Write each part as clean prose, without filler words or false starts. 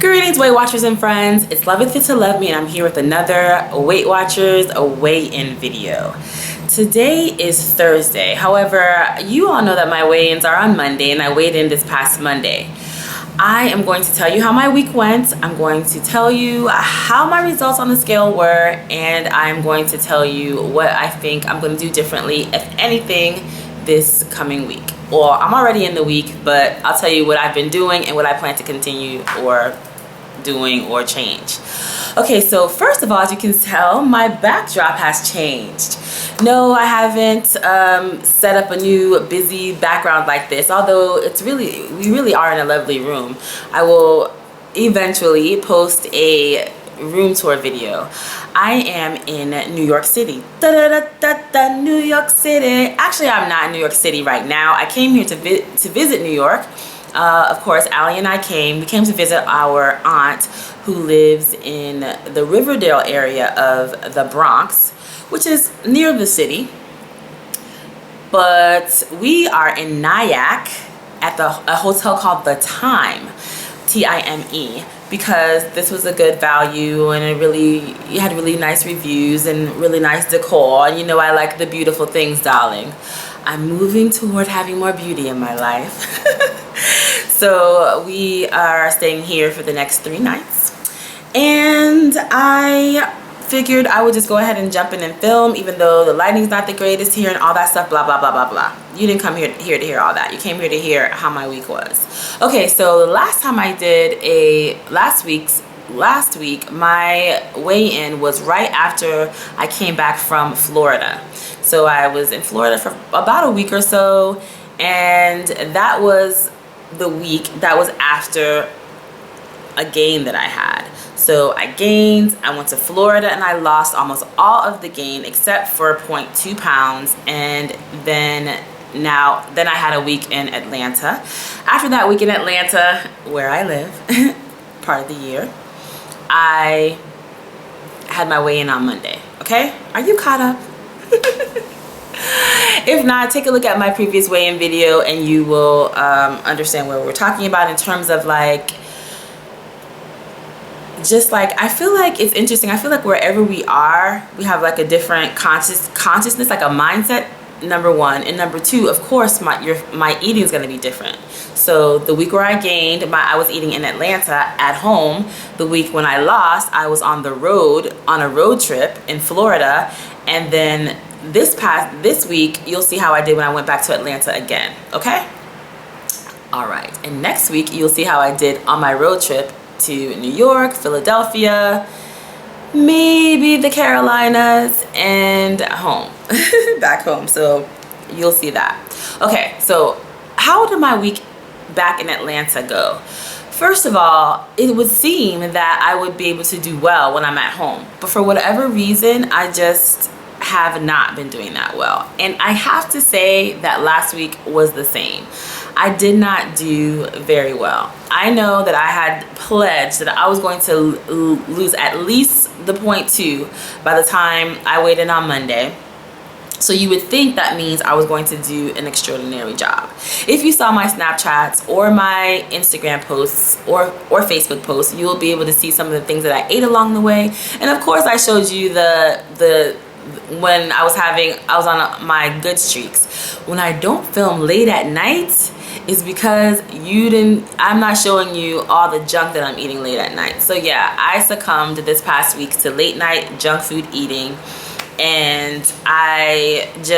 Greetings, Weight Watchers and friends. It's Love Fit to Love Me, and I'm here with another Weight Watchers weigh-in video. Today is Thursday. However, you all know that my weigh-ins are on Monday, and I weighed in this past Monday. I am going to tell you how my week went. I'm going to tell you how my results on the scale were, and I'm going to tell you what I think I'm going to do differently, if anything, this coming week. Well, I'm already in the week, but I'll tell you what I've been doing and what I plan to continue or doing or change. Okay, so first of all, as you can tell, my backdrop has changed. No, I haven't set up a new busy background like this, although we really are in a lovely room. I will eventually post a room tour video. I am in New York City. New York City. Actually, I'm not in New York City right now. I came here to visit New York. Of course, Allie and I we came to visit our aunt who lives in the Riverdale area of the Bronx, which is near the city. But we are in Nyack at a hotel called The Time, Time, because this was a good value and it had really nice reviews and really nice decor. And you know I like the beautiful things, darling. I'm moving toward having more beauty in my life. So we are staying here for the next 3 nights. And I figured I would just go ahead and jump in and film, even though the lighting's not the greatest here and all that stuff, blah, blah, blah, blah, blah. You didn't come here to hear all that. You came here to hear how my week was. Okay, so the last time I did last week, my weigh-in was right after I came back from Florida. So I was in Florida for about a week or so, and that was the week that was after a gain that I had. So I gained, I went to Florida, and I lost almost all of the gain except for 0.2 pounds. And then I had a week in Atlanta. After that week in Atlanta, where I live, part of the year, I had my weigh-in on Monday. Okay? Are you caught up? If not, take a look at my previous weigh-in video and you will understand what we're talking about in terms of like, just like, I feel like it's interesting. I feel like wherever we are, we have like a different consciousness, like a mindset, number one. And number two, of course, my eating is going to be different. So the week where I gained, I was eating in Atlanta at home. The week when I lost, I was on the road on a road trip in Florida. And then this week, you'll see how I did when I went back to Atlanta again. Okay? All right. And next week, you'll see how I did on my road trip to New York, Philadelphia, maybe the Carolinas, and home. Back home. So you'll see that. Okay. So how did my week back in Atlanta go? First of all, it would seem that I would be able to do well when I'm at home. But for whatever reason, I just have not been doing that well. And I have to say that last week was the same. I did not do very well. I know that I had pledged that I was going to lose at least the 0.2 by the time I weighed in on Monday. So you would think that means I was going to do an extraordinary job. If you saw my Snapchats or my Instagram posts or Facebook posts, you will be able to see some of the things that I ate along the way. And of course I showed you when I was on my good streaks. When I don't film late at night is because I'm not showing you all the junk that I'm eating late at night. So yeah, I succumbed this past week to late night junk food eating. And it's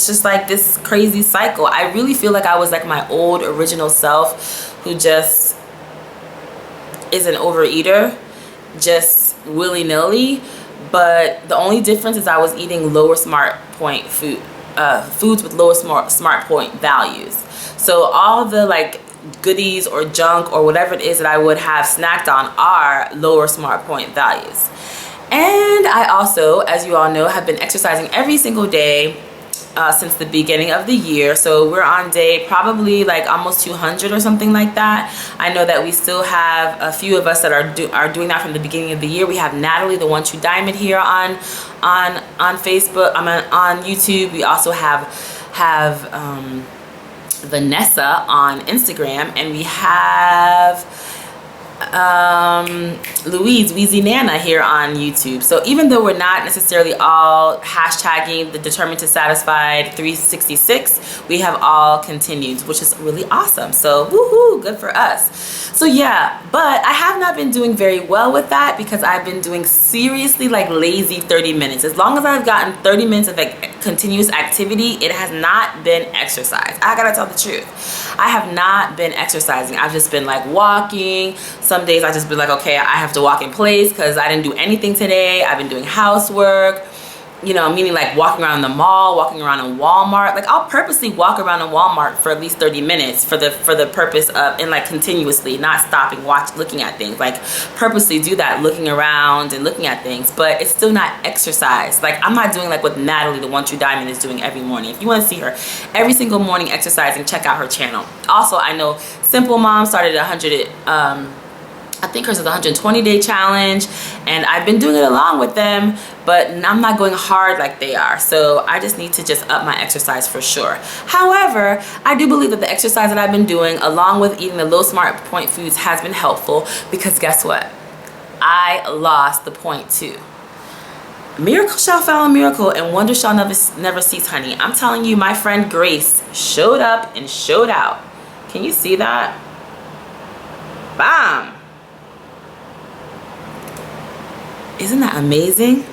just like this crazy cycle. I really feel like I was like my old original self who just is an overeater, just willy-nilly. But the only difference is I was eating lower smart point foods with lower smart point values. So all the like goodies or junk or whatever it is that I would have snacked on are lower smart point values. And I also, as you all know, have been exercising every single day since the beginning of the year. So we're on day probably like almost 200 or something like that. I know that we still have a few of us that are doing that from the beginning of the year. We have Natalie, the One True Diamond, here on Facebook. On YouTube. We also have Vanessa on Instagram, and we have Louise Weezy Nana here on YouTube. So even though we're not necessarily all hashtagging the Determined to Satisfied 366, we have all continued, which is really awesome. So woohoo, good for us. So yeah, but I have not been doing very well with that because I've been doing seriously like lazy 30 minutes. As long as I've gotten 30 minutes of like continuous activity, it has not been exercise. I gotta tell the truth. I have not been exercising. I've just been like walking. Some days I just be like, okay, I have to walk in place because I didn't do anything today. I've been doing housework, you know, meaning like walking around the mall, walking around in Walmart. Like I'll purposely walk around in Walmart for at least 30 minutes for the purpose of, and like continuously, not stopping, looking at things. Like purposely do that, looking around and looking at things, but it's still not exercise. Like I'm not doing like what Natalie, the One True Diamond, is doing every morning. If you want to see her every single morning exercising, check out her channel. Also, I know Simple Mom started 100, I think hers is a 120-day challenge, and I've been doing it along with them, but I'm not going hard like they are. So I just need to just up my exercise for sure. However, I do believe that the exercise that I've been doing along with eating the low smart point foods has been helpful, because guess what? I lost the point too. Miracle shall follow miracle, and wonder shall never cease, honey. I'm telling you, my friend Grace showed up and showed out. Can you see that? Bam! Isn't that amazing?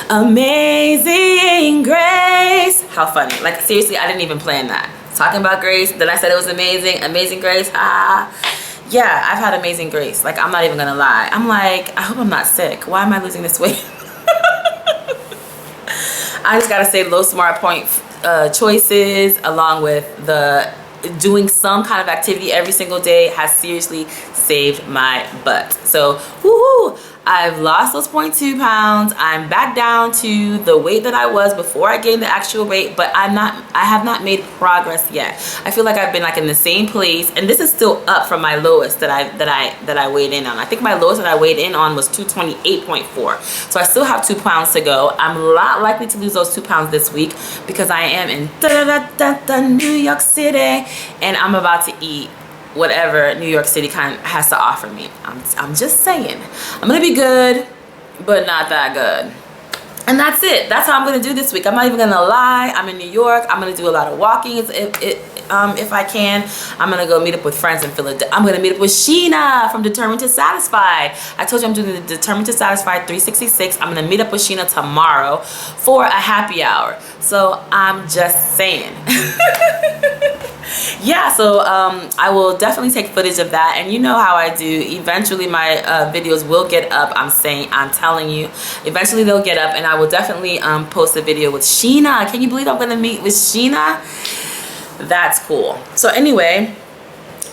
Amazing Grace. How funny. Like seriously, I didn't even plan that. Talking about Grace, then I said it was amazing. Amazing Grace. Ah. Yeah, I've had amazing Grace. Like I'm not even gonna lie. I'm like, I hope I'm not sick. Why am I losing this weight? I just gotta say low smart point choices along with the doing some kind of activity every single day has seriously saved my butt. So woohoo! I've lost those 0.2 pounds. I'm back down to the weight that I was before I gained the actual weight, but I have not made progress yet. I feel like I've been like in the same place, and this is still up from my lowest that I weighed in on. I think my lowest that I weighed in on was 228.4. So I still have 2 pounds to go. I'm a lot likely to lose those 2 pounds this week because I am in New York City, and I'm about to eat whatever New York City kind of has to offer me. I'm just saying, I'm gonna be good, but not that good. And that's it. That's how I'm gonna do this week. I'm not even gonna lie. I'm in New York. I'm gonna do a lot of walking if I can. I'm gonna go meet up with friends in Philadelphia. I'm gonna meet up with Sheena from Determined to Satisfied. I told you I'm doing the Determined to Satisfied 366. I'm gonna meet up with Sheena tomorrow for a happy hour. So I'm just saying. Yeah, so I will definitely take footage of that, and you know how I do. Eventually my videos will get up. I'm telling you, eventually they'll get up, and I will definitely post a video with Sheena. Can you believe I'm gonna meet with Sheena? That's cool. So anyway,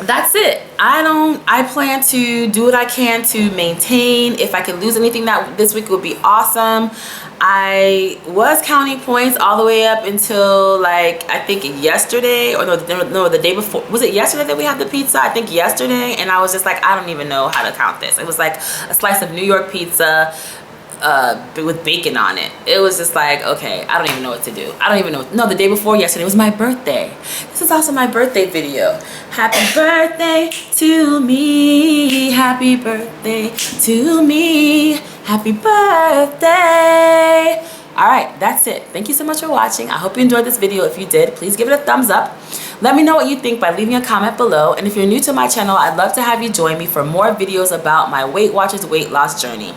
that's it. I plan to do what I can to maintain. If I can lose anything this week would be awesome. I was counting points all the way up until like I think yesterday, or no, the day before. Was it yesterday that we had the pizza? I think yesterday, and I was just like, I don't even know how to count this. It was like a slice of New York pizza with bacon on it. It was just like, okay, I don't even know what to do. I don't even know. No, the day before yesterday was my birthday. This is also my birthday video. Happy birthday to me. Happy birthday to me. Happy birthday. All right, that's it. Thank you so much for watching. I hope you enjoyed this video. If you did, please give it a thumbs up. Let me know what you think by leaving a comment below. And if you're new to my channel, I'd love to have you join me for more videos about my Weight Watchers weight loss journey.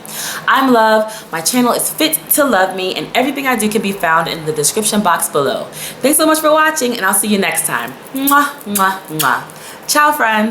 I'm Love. My channel is Fit to Love Me, and everything I do can be found in the description box below. Thanks so much for watching, and I'll see you next time. Mwah, mwah, mwah. Ciao, friends.